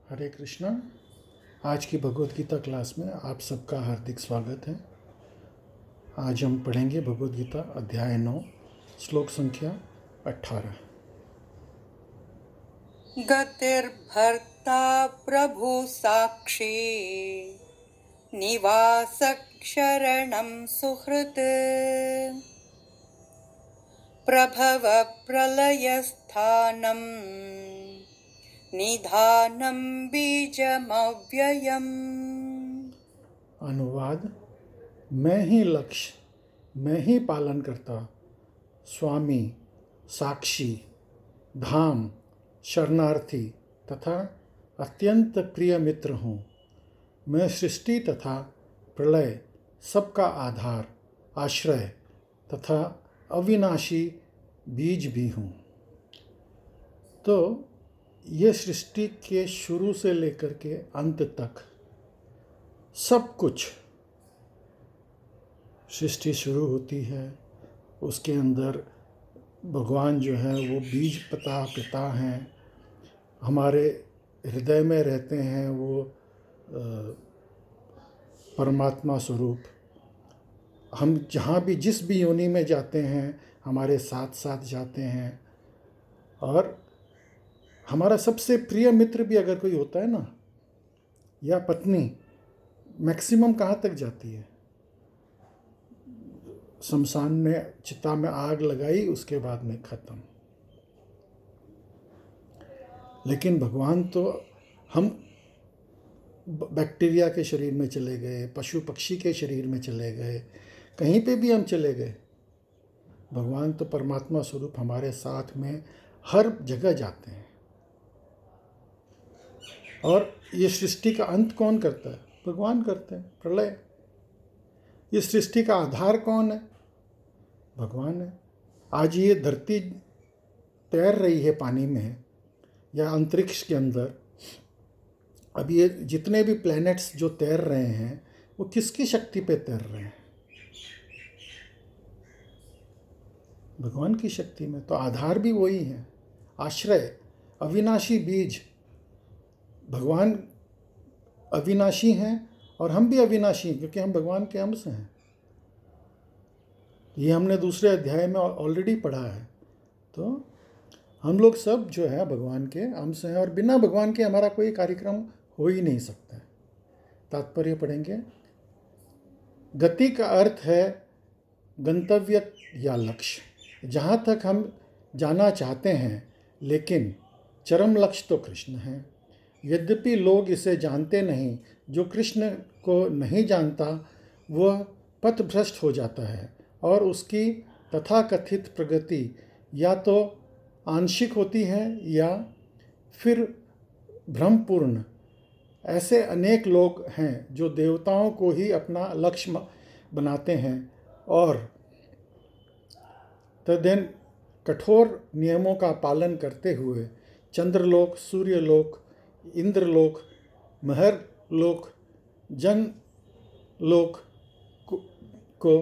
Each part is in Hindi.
हरे कृष्णा। आज की भगवत गीता क्लास में आप सबका हार्दिक स्वागत है। आज हम पढ़ेंगे भगवत गीता अध्याय 9 श्लोक संख्या 18। गतिर्भर्ता प्रभु साक्षी निवासः शरणं सुहृत् प्रभव प्रलयस्थानं निधानं बीजमव्ययम्। अनुवाद: मैं ही लक्ष्य, मैं ही पालन करता, स्वामी, साक्षी, धाम, शरणार्थी तथा अत्यंत प्रिय मित्र हूँ। मैं सृष्टि तथा प्रलय, सबका आधार, आश्रय तथा अविनाशी बीज भी हूँ। तो ये सृष्टि के शुरू से लेकर के अंत तक सब कुछ, सृष्टि शुरू होती है, उसके अंदर भगवान जो है वो बीज पिता हैं, हमारे हृदय में रहते हैं वो परमात्मा स्वरूप। हम जहाँ भी जिस भी योनि में जाते हैं हमारे साथ साथ जाते हैं। और हमारा सबसे प्रिय मित्र भी अगर कोई होता है ना, या पत्नी, मैक्सिमम कहाँ तक जाती है? शमशान में, चिता में आग लगाई, उसके बाद में ख़त्म। लेकिन भगवान तो, हम बैक्टीरिया के शरीर में चले गए, पशु पक्षी के शरीर में चले गए, कहीं पे भी हम चले गए, भगवान तो परमात्मा स्वरूप हमारे साथ में हर जगह जाते हैं। और ये सृष्टि का अंत कौन करता है? भगवान करते हैं, प्रलय। ये सृष्टि का आधार कौन है? भगवान है। आज ये धरती तैर रही है पानी में या अंतरिक्ष के अंदर, अब ये जितने भी प्लैनेट्स जो तैर रहे हैं वो किसकी शक्ति पे तैर रहे हैं? भगवान की शक्ति में। तो आधार भी वही है, आश्रय, अविनाशी बीज। भगवान अविनाशी हैं और हम भी अविनाशी हैं, क्योंकि हम भगवान के अंश हैं। ये हमने दूसरे अध्याय में ऑलरेडी पढ़ा है। तो हम लोग सब जो है भगवान के अंश हैं, और बिना भगवान के हमारा कोई कार्यक्रम हो ही नहीं सकता है। तात्पर्य पढ़ेंगे। गति का अर्थ है गंतव्य या लक्ष्य, जहाँ तक हम जाना चाहते हैं, लेकिन चरम लक्ष्य तो कृष्ण है। यद्यपि लोग इसे जानते नहीं, जो कृष्ण को नहीं जानता वह पथभ्रष्ट हो जाता है, और उसकी तथाकथित प्रगति या तो आंशिक होती है या फिर भ्रमपूर्ण। ऐसे अनेक लोग हैं जो देवताओं को ही अपना लक्ष्य बनाते हैं और तदन कठोर नियमों का पालन करते हुए चंद्रलोक, सूर्यलोक, इंद्रलोक, महरलोक, जनलोक को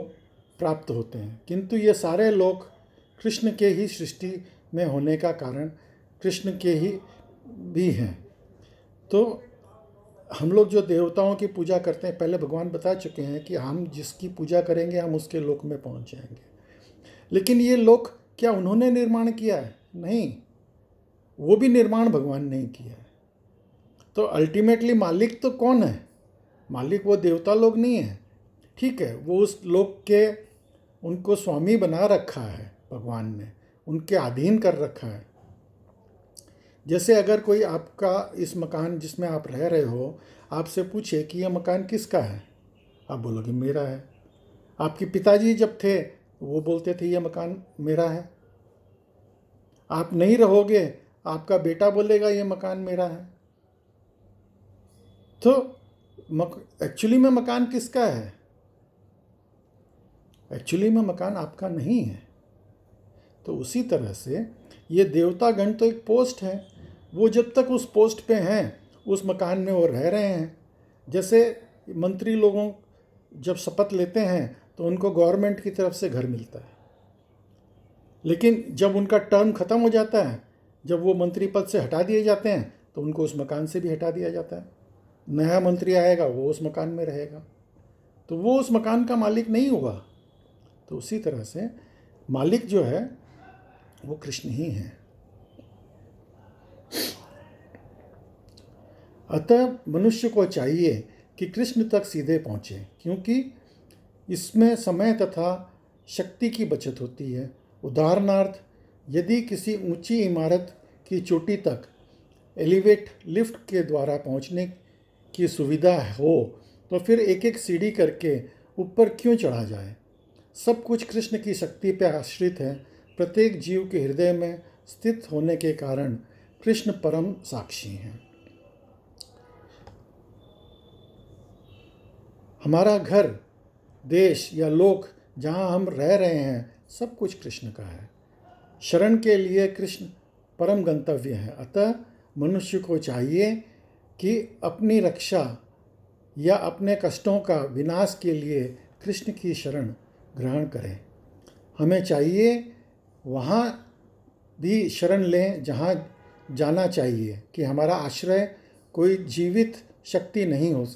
प्राप्त होते हैं। किंतु ये सारे लोक कृष्ण के ही सृष्टि में होने का कारण कृष्ण के ही भी हैं। तो हम लोग जो देवताओं की पूजा करते हैं, पहले भगवान बता चुके हैं कि हम जिसकी पूजा करेंगे हम उसके लोक में पहुंच जाएंगे। लेकिन ये लोक क्या उन्होंने निर्माण किया है? नहीं, वो भी निर्माण भगवान ने किया है। तो अल्टीमेटली मालिक तो कौन है? मालिक वो देवता लोग नहीं है, ठीक है, वो उस लोक के, उनको स्वामी बना रखा है भगवान ने, उनके अधीन कर रखा है। जैसे अगर कोई आपका इस मकान जिसमें आप रह रहे हो आपसे पूछे कि यह मकान किसका है, आप बोलोगे मेरा है। आपके पिताजी जब थे वो बोलते थे यह मकान मेरा है। आप नहीं रहोगे, आपका बेटा बोलेगा यह मकान मेरा है। तो एक्चुअली में मकान किसका है? एक्चुअली में मकान आपका नहीं है। तो उसी तरह से ये देवतागण तो एक पोस्ट है, वो जब तक उस पोस्ट पे हैं उस मकान में वो रह रहे हैं। जैसे मंत्री लोगों जब शपथ लेते हैं तो उनको गवर्नमेंट की तरफ से घर मिलता है, लेकिन जब उनका टर्म ख़त्म हो जाता है, जब वो मंत्री पद से हटा दिए जाते हैं, तो उनको उस मकान से भी हटा दिया जाता है। नया मंत्री आएगा, वो उस मकान में रहेगा, तो वो उस मकान का मालिक नहीं हुआ। तो उसी तरह से मालिक जो है वो कृष्ण ही है। अतः मनुष्य को चाहिए कि कृष्ण तक सीधे पहुँचे, क्योंकि इसमें समय तथा शक्ति की बचत होती है। उदाहरणार्थ, यदि किसी ऊंची इमारत की चोटी तक एलिवेट लिफ्ट के द्वारा पहुंचने की सुविधा हो, तो फिर एक एक सीढ़ी करके ऊपर क्यों चढ़ा जाए। सब कुछ कृष्ण की शक्ति पर आश्रित है। प्रत्येक जीव के हृदय में स्थित होने के कारण कृष्ण परम साक्षी हैं। हमारा घर, देश या लोक जहाँ हम रह रहे हैं, सब कुछ कृष्ण का है। शरण के लिए कृष्ण परम गंतव्य है। अतः मनुष्य को चाहिए कि अपनी रक्षा या अपने कष्टों का विनाश के लिए कृष्ण की शरण ग्रहण करें। हमें चाहिए वहाँ भी शरण लें जहाँ जाना चाहिए, कि हमारा आश्रय कोई जीवित शक्ति नहीं हो,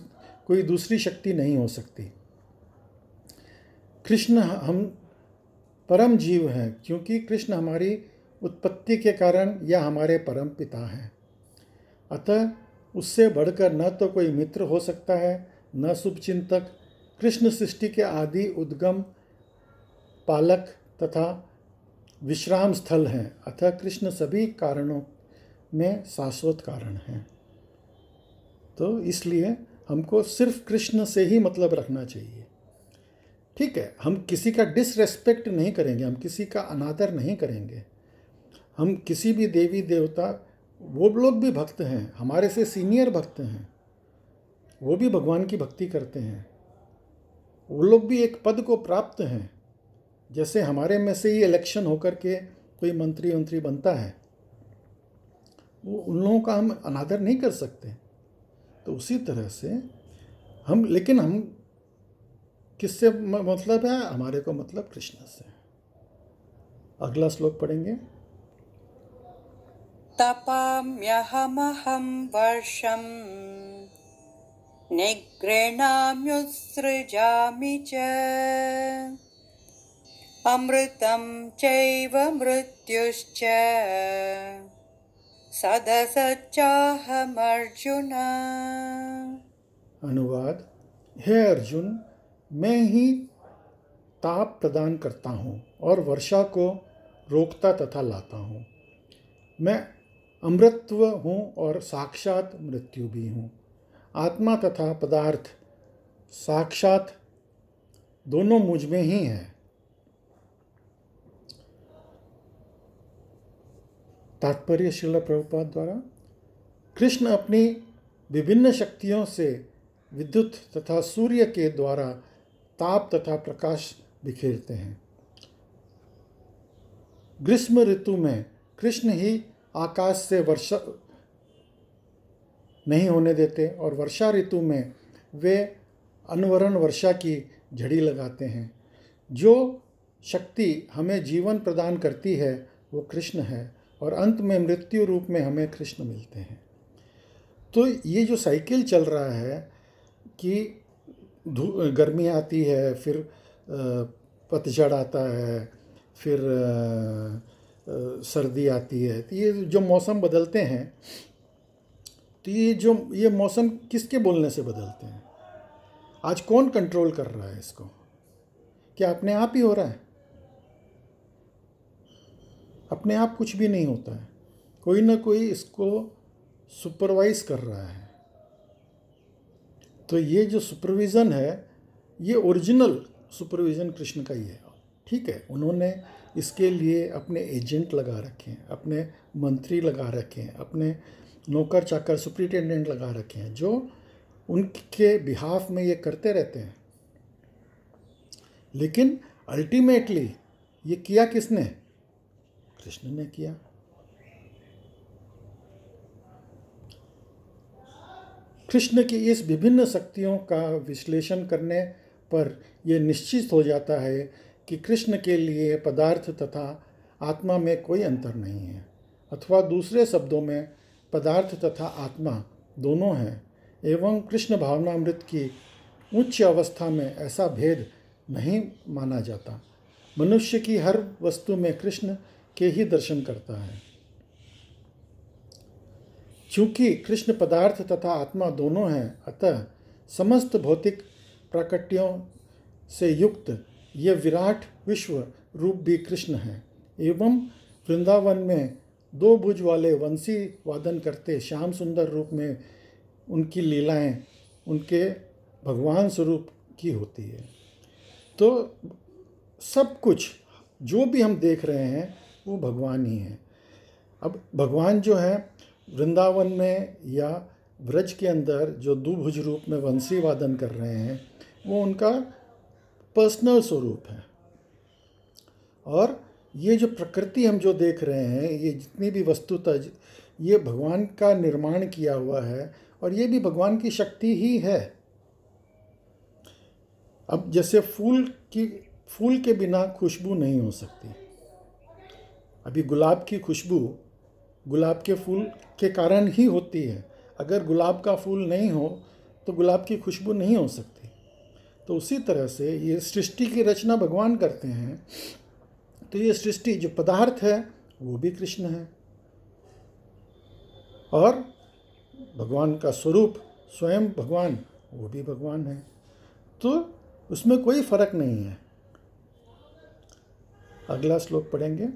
कोई दूसरी शक्ति नहीं हो सकती। कृष्ण हम परम जीव हैं, क्योंकि कृष्ण हमारी उत्पत्ति के कारण या हमारे परम पिता हैं। अतः उससे बढ़कर न तो कोई मित्र हो सकता है, न शुभचिंतक। कृष्ण सृष्टि के आदि, उद्गम, पालक तथा विश्राम स्थल हैं। अतः कृष्ण सभी कारणों में शाश्वत कारण हैं। तो इसलिए हमको सिर्फ कृष्ण से ही मतलब रखना चाहिए। ठीक है, हम किसी का डिसरेस्पेक्ट नहीं करेंगे, हम किसी का अनादर नहीं करेंगे। हम किसी भी देवी देवता, वो लोग भी भक्त हैं, हमारे से सीनियर भक्त हैं, वो भी भगवान की भक्ति करते हैं। वो लोग भी एक पद को प्राप्त हैं। जैसे हमारे में से ही इलेक्शन होकर के कोई मंत्री बनता है, वो उन लोगों का हम अनादर नहीं कर सकते। तो उसी तरह से लेकिन हम किससे मतलब है, हमारे को मतलब कृष्ण से। अगला श्लोक पढ़ेंगे। तपाम्यहमहं वर्षं निगृह्णाम्युत्सृजामि च अमृतं चैव मृत्युश्च सदसच्चाहमर्जुन। अनुवाद। हे अर्जुन, मैं ही ताप प्रदान करता हूँ और वर्षा को रोकता तथा लाता हूँ। मैं अमृतत्व हूँ और साक्षात मृत्यु भी हूँ। आत्मा तथा पदार्थ साक्षात दोनों मुझ में ही हैं। तात्पर्य श्रील प्रभुपाद द्वारा। कृष्ण अपनी विभिन्न शक्तियों से विद्युत तथा सूर्य के द्वारा ताप तथा प्रकाश बिखेरते हैं। ग्रीष्म ऋतु में कृष्ण ही आकाश से वर्षा नहीं होने देते और वर्षा ऋतु में वे अनवरन वर्षा की झड़ी लगाते हैं। जो शक्ति हमें जीवन प्रदान करती है वो कृष्ण है, और अंत में मृत्यु रूप में हमें कृष्ण मिलते हैं। तो ये जो साइकिल चल रहा है कि गर्मी आती है, फिर पतझड़ आता है, फिर सर्दी आती है, तो ये जो मौसम बदलते हैं, तो ये मौसम किसके बोलने से बदलते हैं? आज कौन कंट्रोल कर रहा है इसको? क्या अपने आप ही हो रहा है? अपने आप कुछ भी नहीं होता है, कोई ना कोई इसको सुपरवाइज कर रहा है। तो ये जो सुपरविज़न है, ये ओरिजिनल सुपरविज़न कृष्ण का ही है। ठीक है, उन्होंने इसके लिए अपने एजेंट लगा रखे हैं, अपने मंत्री लगा रखे हैं, अपने नौकर चाकर सुपरिटेंडेंट लगा रखे हैं, जो उनके बिहाफ में ये करते रहते हैं। लेकिन अल्टीमेटली ये किया किसने? कृष्ण ने किया। कृष्ण की इस विभिन्न शक्तियों का विश्लेषण करने पर यह निश्चित हो जाता है कि कृष्ण के लिए पदार्थ तथा आत्मा में कोई अंतर नहीं है, अथवा दूसरे शब्दों में पदार्थ तथा आत्मा दोनों हैं एवं कृष्ण भावनामृत की उच्च अवस्था में ऐसा भेद नहीं माना जाता। मनुष्य की हर वस्तु में कृष्ण के ही दर्शन करता है। चूंकि कृष्ण पदार्थ तथा आत्मा दोनों हैं, अतः समस्त भौतिक प्राकट्यों से युक्त ये विराट विश्व रूप भी कृष्ण है। एवं वृंदावन में दो भुज वाले वंशी वादन करते श्याम सुंदर रूप में उनकी लीलाएं उनके भगवान स्वरूप की होती है। तो सब कुछ जो भी हम देख रहे हैं वो भगवान ही है। अब भगवान जो है वृंदावन में या व्रज के अंदर जो द्विभुज रूप में वंशी वादन कर रहे हैं वो उनका पर्सनल स्वरूप है। और ये जो प्रकृति हम जो देख रहे हैं, ये जितनी भी वस्तुतः ये भगवान का निर्माण किया हुआ है और ये भी भगवान की शक्ति ही है। अब जैसे फूल के बिना खुशबू नहीं हो सकती। अभी गुलाब की खुशबू गुलाब के फूल के कारण ही होती है। अगर गुलाब का फूल नहीं हो तो गुलाब की खुशबू नहीं हो सकती। तो उसी तरह से ये सृष्टि की रचना भगवान करते हैं। तो ये सृष्टि जो पदार्थ है वो भी कृष्ण है और भगवान का स्वरूप स्वयं भगवान वो भी भगवान है। तो उसमें कोई फर्क नहीं है। अगला श्लोक पढ़ेंगे।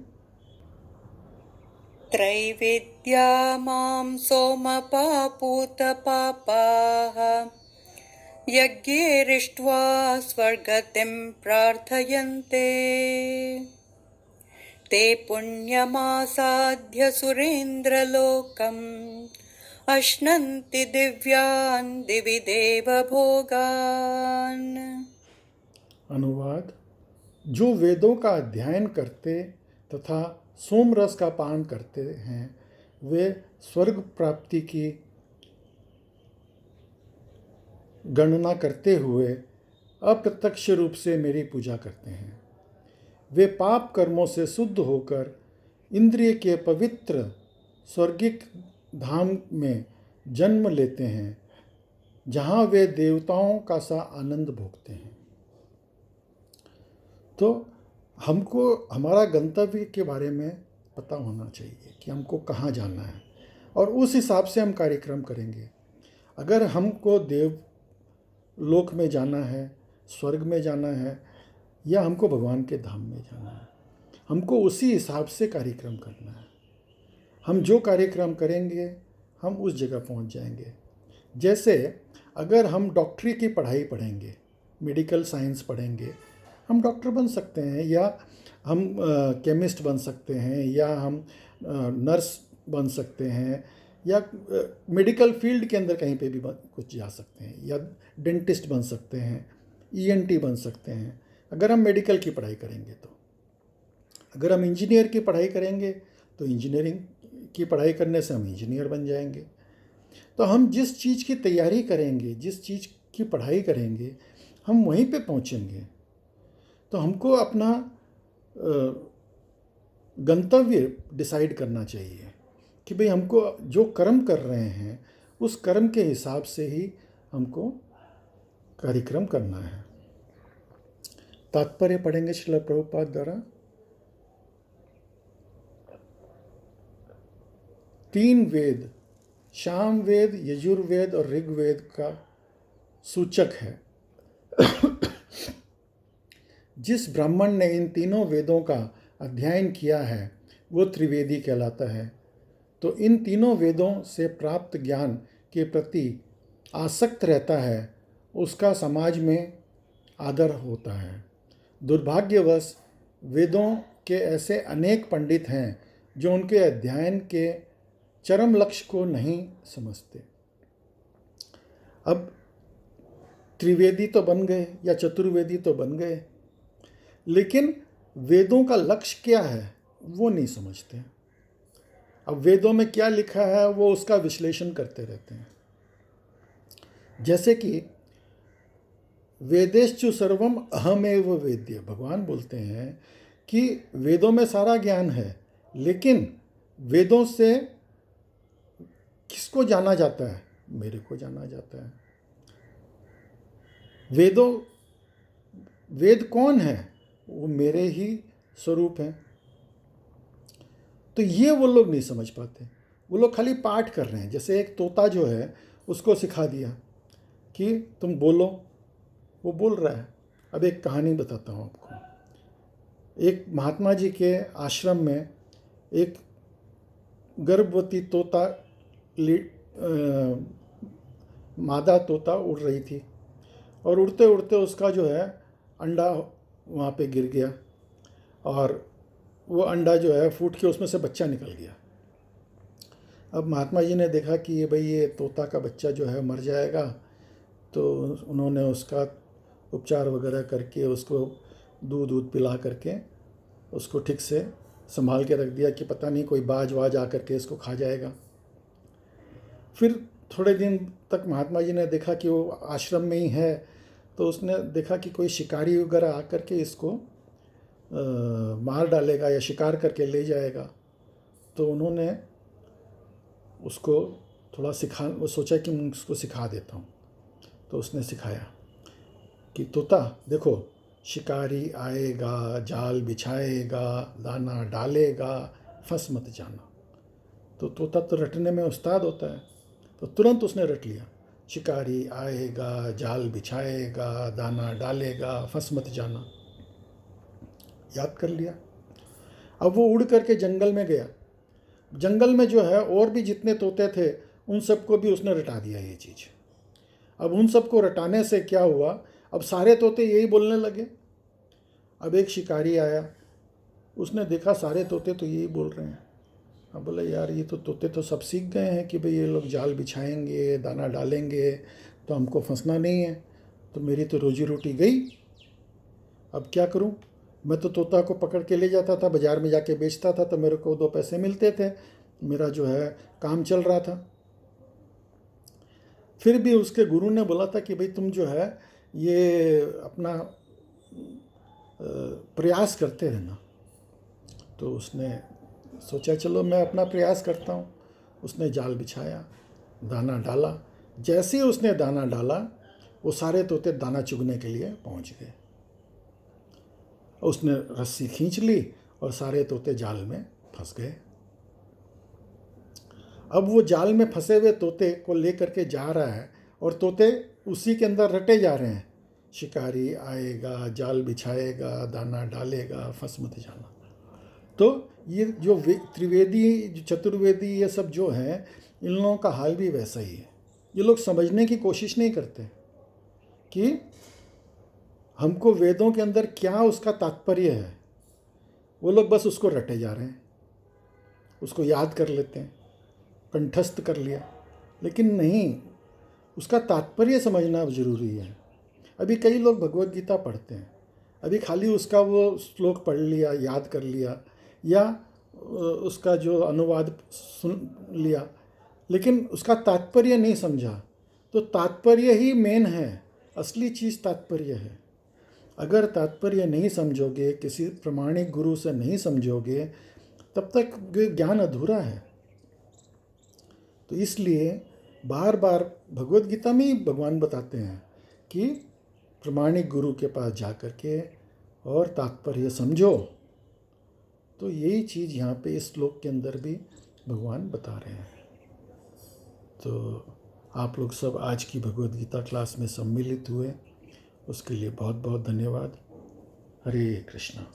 त्रैविद्या मां सोमपापूतपापाः यज्ञैरिष्ट्वा स्वर्गतिं प्रार्थयन्ते ते पुण्यमासाद्य सुरेन्द्रलोकम् अश्नन्ति दिव्यान् दिवि देवभोगान्। अनुवाद। जो वेदों का अध्ययन करते तथा सोमरस का पान करते हैं वे स्वर्ग प्राप्ति की गणना करते हुए अप्रत्यक्ष रूप से मेरी पूजा करते हैं। वे पाप कर्मों से शुद्ध होकर इंद्रिय के पवित्र स्वर्गिक धाम में जन्म लेते हैं जहाँ वे देवताओं का सा आनंद भोगते हैं। तो हमको हमारा गंतव्य के बारे में पता होना चाहिए कि हमको कहाँ जाना है और उस हिसाब से हम कार्यक्रम करेंगे। अगर हमको देव लोक में जाना है, स्वर्ग में जाना है या हमको भगवान के धाम में जाना है, हमको उसी हिसाब से कार्यक्रम करना है। हम जो कार्यक्रम करेंगे हम उस जगह पहुंच जाएंगे। जैसे अगर हम डॉक्टरी की पढ़ाई पढ़ेंगे, मेडिकल साइंस पढ़ेंगे, हम डॉक्टर बन सकते हैं या हम केमिस्ट बन सकते हैं या हम नर्स बन सकते हैं या मेडिकल फील्ड के अंदर कहीं पे भी कुछ जा सकते हैं या डेंटिस्ट बन सकते हैं, ईएनटी बन सकते हैं अगर हम मेडिकल की पढ़ाई करेंगे। तो अगर हम इंजीनियर की पढ़ाई करेंगे तो इंजीनियरिंग की पढ़ाई करने से हम इंजीनियर बन जाएंगे। तो हम जिस चीज़ की तैयारी करेंगे, जिस चीज़ की पढ़ाई करेंगे, हम वहीं पे पहुंचेंगे। तो हमको अपना गंतव्य डिसाइड करना चाहिए कि भाई हमको जो कर्म कर रहे हैं उस कर्म के हिसाब से ही हमको कार्यक्रम करना है। तात्पर्य पढ़ेंगे श्रील प्रभुपाद द्वारा। 3 वेद, साम वेद, यजुर्वेद और ऋग्वेद का सूचक है। जिस ब्राह्मण ने इन तीनों वेदों का अध्ययन किया है वो त्रिवेदी कहलाता है। तो इन तीनों वेदों से प्राप्त ज्ञान के प्रति आसक्त रहता है, उसका समाज में आदर होता है। दुर्भाग्यवश वेदों के ऐसे अनेक पंडित हैं जो उनके अध्ययन के चरम लक्ष्य को नहीं समझते। अब त्रिवेदी तो बन गए या चतुर्वेदी तो बन गए, लेकिन वेदों का लक्ष्य क्या है वो नहीं समझते। अब वेदों में क्या लिखा है वो उसका विश्लेषण करते रहते हैं। जैसे कि वेदेषु सर्वम अहमेव वेद्य, भगवान बोलते हैं कि वेदों में सारा ज्ञान है, लेकिन वेदों से किसको जाना जाता है? मेरे को जाना जाता है। वेद कौन है? वो मेरे ही स्वरूप हैं। तो ये वो लोग नहीं समझ पाते। वो लोग खाली पाठ कर रहे हैं। जैसे एक तोता जो है, उसको सिखा दिया कि तुम बोलो, वो बोल रहा है। अब एक कहानी बताता हूँ आपको। एक महात्मा जी के आश्रम में एक गर्भवती तोता मादा तोता उड़ रही थी, और उड़ते उड़ते उसका जो है अंडा वहाँ पे गिर गया, और वो अंडा जो है फूट के उसमें से बच्चा निकल गया। अब महात्मा जी ने देखा कि ये तोता का बच्चा जो है मर जाएगा, तो उन्होंने उसका उपचार वगैरह करके उसको दूध पिला करके उसको ठीक से संभाल के रख दिया कि पता नहीं कोई बाज वाज आकर के इसको खा जाएगा। फिर थोड़े दिन तक महात्मा जी ने देखा कि वो आश्रम में ही है, तो उसने देखा कि कोई शिकारी वगैरह आकर के इसको मार डालेगा या शिकार करके ले जाएगा। तो उन्होंने उसको थोड़ा सोचा कि मैं उसको सिखा देता हूँ। तो उसने सिखाया कि तोता देखो, शिकारी आएगा, जाल बिछाएगा, दाना डालेगा, फंस मत जाना। तो तोता तो रटने में उस्ताद होता है, तो तुरंत उसने रट लिया, शिकारी आएगा, जाल बिछाएगा, दाना डालेगा, फंस मत जाना। याद कर लिया। अब वो उड़ करके जंगल में गया। जंगल में जो है और भी जितने तोते थे, उन सबको भी उसने रटा दिया ये चीज़। अब उन सबको रटाने से क्या हुआ, अब सारे तोते यही बोलने लगे। अब एक शिकारी आया, उसने देखा सारे तोते तो यही बोल रहे हैं। अब बोले यार, ये तो तोते तो सब सीख गए हैं कि भाई ये लोग जाल बिछाएंगे, दाना डालेंगे, तो हमको फंसना नहीं है, तो मेरी तो रोजी रोटी गई। अब क्या करूं? मैं तो तोता को पकड़ के ले जाता था, बाज़ार में जाके बेचता था, तो मेरे को 2 पैसे मिलते थे, मेरा जो है काम चल रहा था। फिर भी उसके गुरु ने बोला था कि भाई तुम जो है ये अपना प्रयास करते रहना। तो उसने सोचा चलो मैं अपना प्रयास करता हूँ। उसने जाल बिछाया, दाना डाला। जैसे ही उसने दाना डाला, वो सारे तोते दाना चुगने के लिए पहुँच गए। उसने रस्सी खींच ली और सारे तोते जाल में फंस गए। अब वो जाल में फंसे हुए तोते को लेकर के जा रहा है, और तोते उसी के अंदर रटे जा रहे हैं, शिकारी आएगा, जाल बिछाएगा, दाना डालेगा, फंस मत जाना। तो ये जो त्रिवेदी, चतुर्वेदी, ये सब जो हैं, इन लोगों का हाल भी वैसा ही है। ये लोग समझने की कोशिश नहीं करते कि हमको वेदों के अंदर क्या उसका तात्पर्य है। वो लोग बस उसको रटे जा रहे हैं, उसको याद कर लेते हैं, कंठस्थ कर लिया, लेकिन नहीं, उसका तात्पर्य समझना ज़रूरी है। अभी कई लोग भगवत गीता पढ़ते हैं, अभी खाली उसका वो श्लोक पढ़ लिया, याद कर लिया, या उसका जो अनुवाद सुन लिया, लेकिन उसका तात्पर्य नहीं समझा। तो तात्पर्य ही मेन है, असली चीज़ तात्पर्य है। अगर तात्पर्य नहीं समझोगे, किसी प्रमाणिक गुरु से नहीं समझोगे, तब तक ज्ञान अधूरा है। तो इसलिए बार बार भगवत गीता में ही भगवान बताते हैं कि प्रमाणिक गुरु के पास जा कर के और तात्पर्य समझो। तो यही चीज़ यहाँ पे इस श्लोक के अंदर भी भगवान बता रहे हैं। तो आप लोग सब आज की भगवत गीता क्लास में सम्मिलित हुए, उसके लिए बहुत बहुत धन्यवाद। हरे कृष्णा।